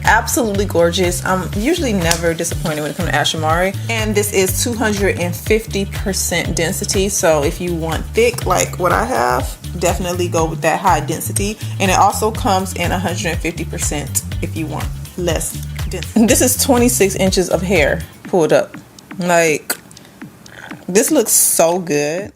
Absolutely gorgeous. I'm usually never disappointed when it comes to Ashimary, and this is 250% density, so if you want thick like what I have, definitely go with that high density. And it also comes in 150% if you want less density. This is 26 inches of hair pulled up. Like, this looks so good.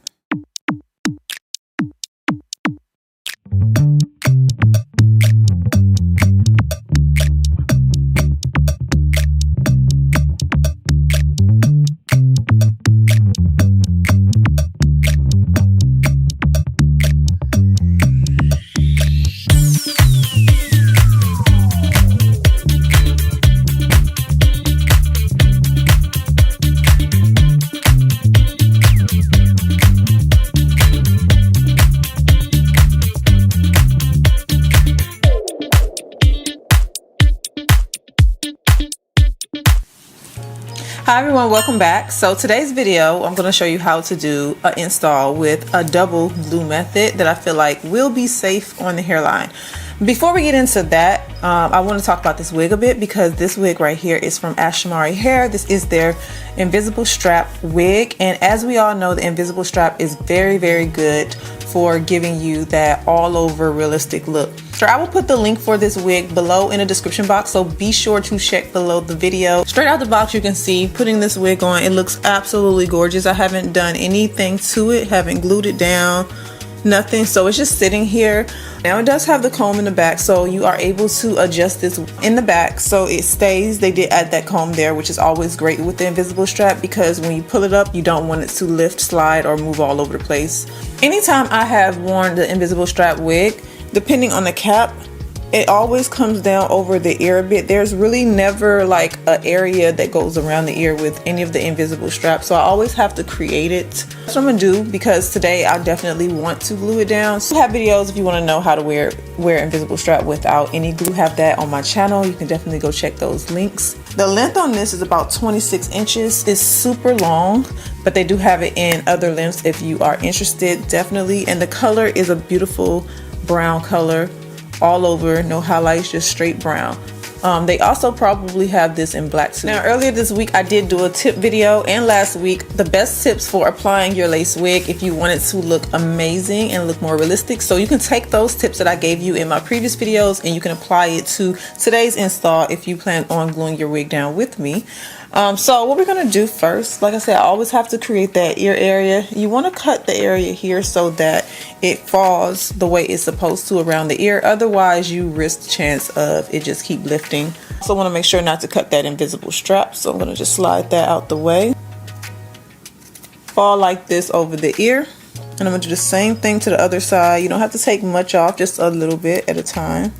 Hi everyone, welcome back. So today's video, I'm going to show you how to do an install with a double glue method that I feel like will be safe on the hairline. Before we get into that, I want to talk about this wig a bit, because this wig right here is from Ashimaryhair. This is their invisible strap wig, and as we all know, the invisible strap is very, very good for giving you that all over realistic look. So I will put the link for this wig below in the description box, so be sure to check below the video. Straight out the box, you can see putting this wig on, it looks absolutely gorgeous. I haven't done anything to it, haven't glued it down, nothing, so it's just sitting here. Now it does have the comb in the back, so you are able to adjust this in the back so it stays. They did add that comb there, which is always great with the invisible strap, because when you pull it up, you don't want it to lift, slide, or move all over the place. Anytime I have worn the invisible strap wig, depending on the cap, it always comes down over the ear a bit. There's really never like an area that goes around the ear with any of the invisible straps, so I always have to create it. That's what I'm gonna do, because today I definitely want to glue it down. So I have videos if you want to know how to wear invisible strap without any glue. Have that on my channel. You can definitely go check those links. The length on this is about 26 inches. It's super long, but they do have it in other lengths if you are interested, definitely. And the color is a beautiful brown color all over, no highlights, just straight brown. They also probably have this in black too. Now earlier this week I did do a tip video, and last week, the best tips for applying your lace wig if you want it to look amazing and look more realistic. So you can take those tips that I gave you in my previous videos and you can apply it to today's install if you plan on gluing your wig down with me. So what we're gonna do first, like I said, I always have to create that ear area. You want to cut the area here so that it falls the way it's supposed to around the ear. Otherwise, you risk the chance of it just keep lifting. So I want to make sure not to cut that invisible strap. So I'm gonna just slide that out the way. Fall like this over the ear. And I'm gonna do the same thing to the other side. You don't have to take much off, just a little bit at a time.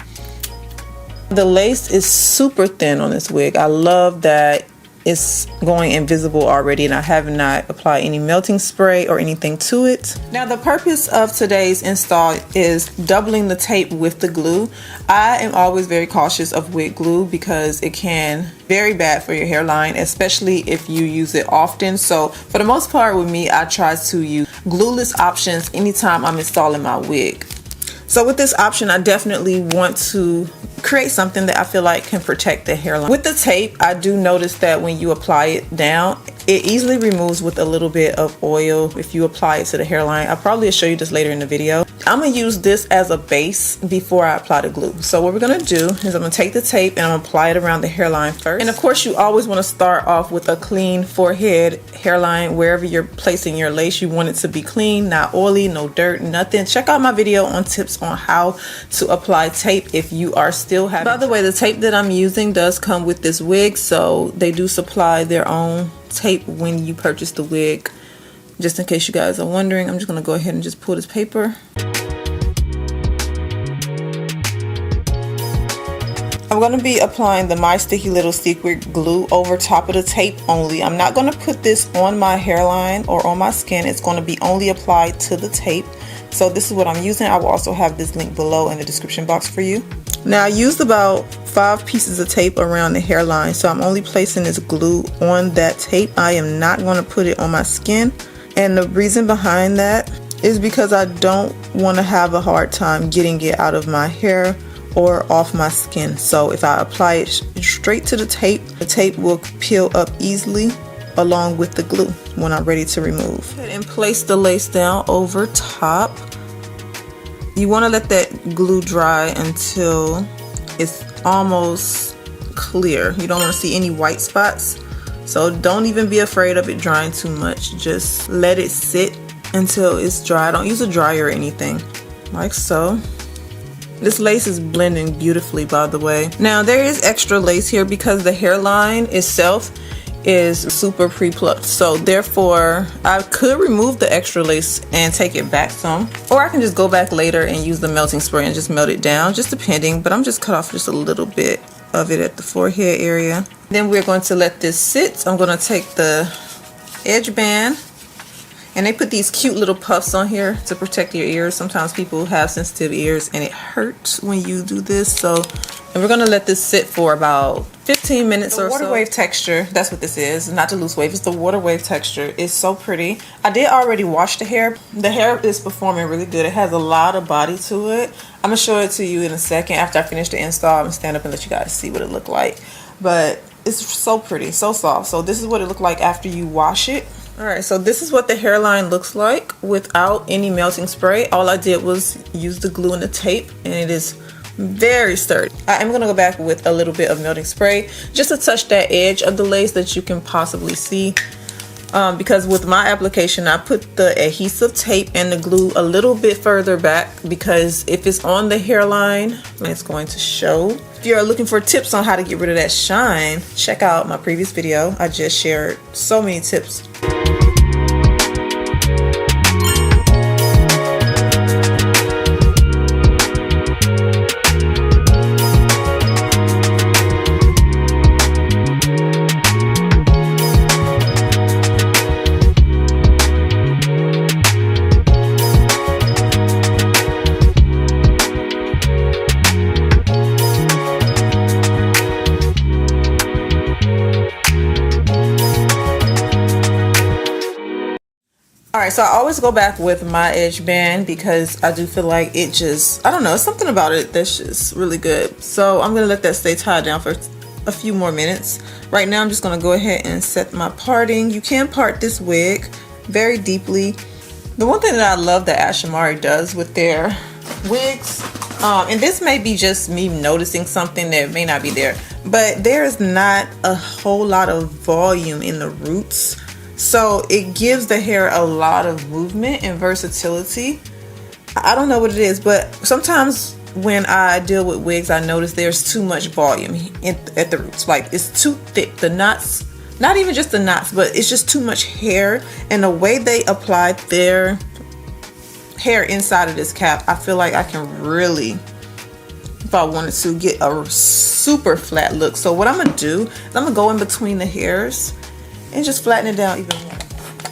The lace is super thin on this wig. I love that it's going invisible already, and I have not applied any melting spray or anything to it. Now the purpose of today's install is doubling the tape with the glue. I am always very cautious of wig glue because it can be very bad for your hairline, especially if you use it often. So for the most part with me, I try to use glueless options anytime I'm installing my wig. So with this option, I definitely want to create something that I feel like can protect the hairline. With the tape, I do notice that when you apply it down, it easily removes with a little bit of oil if you apply it to the hairline. I'll probably show you this later in the video. I'm gonna use this as a base before I apply the glue. So what we're gonna do is I'm gonna take the tape and I'm gonna apply it around the hairline first. And of course, you always wanna start off with a clean forehead hairline. Wherever you're placing your lace, you want it to be clean, not oily, no dirt, nothing. Check out my video on tips on how to apply tape if you are still having. By the way, the tape that I'm using does come with this wig, so they do supply their own tape when you purchase the wig. Just in case you guys are wondering, I'm just gonna go ahead and just pull this paper. I'm going to be applying the My Sticky Little Secret glue over top of the tape only. I'm not going to put this on my hairline or on my skin. It's going to be only applied to the tape. So this is what I'm using. I will also have this link below in the description box for you. Now I used about 5 pieces of tape around the hairline, so I'm only placing this glue on that tape. I am not going to put it on my skin, and the reason behind that is because I don't want to have a hard time getting it out of my hair or off my skin. So if I apply it straight to the tape will peel up easily along with the glue when I'm ready to remove. And place the lace down over top. You want to let that glue dry until it's almost clear. You don't want to see any white spots, so don't even be afraid of it drying too much. Just let it sit until it's dry. Don't use a dryer or anything, like so. This lace is blending beautifully, by the way. Now there is extra lace here because the hairline itself is super pre-plucked, so therefore I could remove the extra lace and take it back some, or I can just go back later and use the melting spray and just melt it down, just depending. But I'm just cut off just a little bit of it at the forehead area. Then we're going to let this sit. I'm going to take the edge band, and they put these cute little puffs on here to protect your ears. Sometimes people have sensitive ears and it hurts when you do this. So, and we're gonna let this sit for about 15 minutes or so. The water wave texture, that's what this is, not the loose wave, it's the water wave texture. It's so pretty. I did already wash the hair. The hair is performing really good. It has a lot of body to it. I'm gonna show it to you in a second after I finish the install. I'm gonna stand up and let you guys see what it looked like. But it's so pretty, so soft. So this is what it looked like after you wash it. Alright, so this is what the hairline looks like without any melting spray. All I did was use the glue and the tape, and it is very sturdy. I am going to go back with a little bit of melting spray just to touch that edge of the lace that you can possibly see. Because with my application, I put the adhesive tape and the glue a little bit further back, because if it's on the hairline, it's going to show. If you're looking for tips on how to get rid of that shine, check out my previous video. I just shared so many tips. Alright, so I always go back with my edge band because I do feel like it just, I don't know, it's something about it that's just really good. So I'm going to let that stay tied down for a few more minutes. Right now I'm just going to go ahead and set my parting. You can part this wig very deeply. The one thing that I love that Ashimary does with their wigs, and this may be just me noticing something that may not be there, but there is not a whole lot of volume in the roots. So it gives the hair a lot of movement and versatility. I don't know what it is, but sometimes when I deal with wigs, I notice there's too much volume at the roots. Like it's too thick. The knots, not even just the knots, but it's just too much hair. And the way they applied their hair inside of this cap, I feel like I can really, if I wanted to, get a super flat look. So what I'm gonna do is I'm gonna go in between the hairs and just flatten it down even more.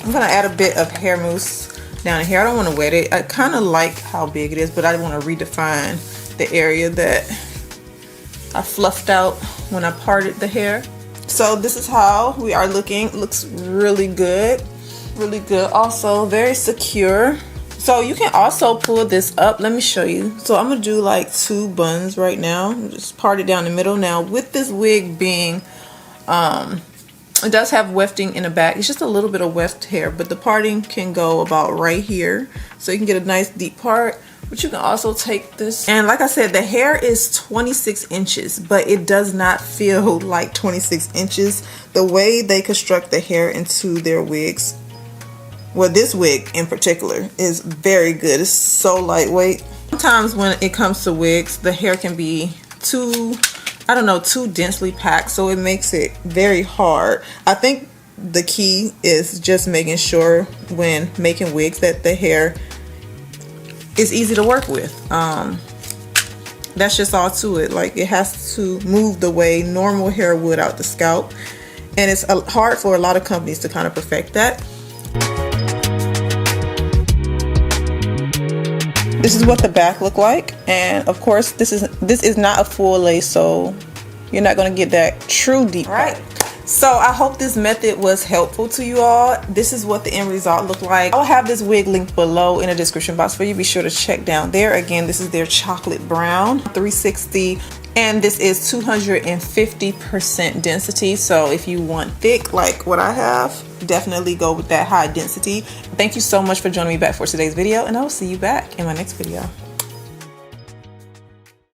I'm gonna add a bit of hair mousse down here. I don't want to wet it. I kind of like how big it is, but I want to redefine the area that I fluffed out when I parted the hair. So this is how we are looking. It looks really good, really good. Also very secure. So you can also pull this up. Let me show you. So I'm gonna do like 2 buns right now. Just part it down the middle. Now with this wig being it does have wefting in the back. It's just a little bit of weft hair, but the parting can go about right here. So you can get a nice deep part, but you can also take this. And like I said, the hair is 26 inches, but it does not feel like 26 inches. The way they construct the hair into their wigs, well, this wig in particular is very good. It's so lightweight. Sometimes when it comes to wigs, the hair can be too, I don't know, too densely packed, so it makes it very hard. I think the key is just making sure when making wigs that the hair is easy to work with. That's just all to it. Like, it has to move the way normal hair would out the scalp, and it's hard for a lot of companies to kind of perfect that. This is what the back look like, and of course this is not a full lace, so you're not going to get that true deep cut. So I hope this method was helpful to you all. This is what the end result looked like. I'll have this wig linked below in the description box for you. Be sure to check down there. Again, this is their chocolate brown 360, and this is 250% density. So if you want thick like what I have, definitely go with that high density. Thank you so much for joining me back for today's video, and I will see you back in my next video.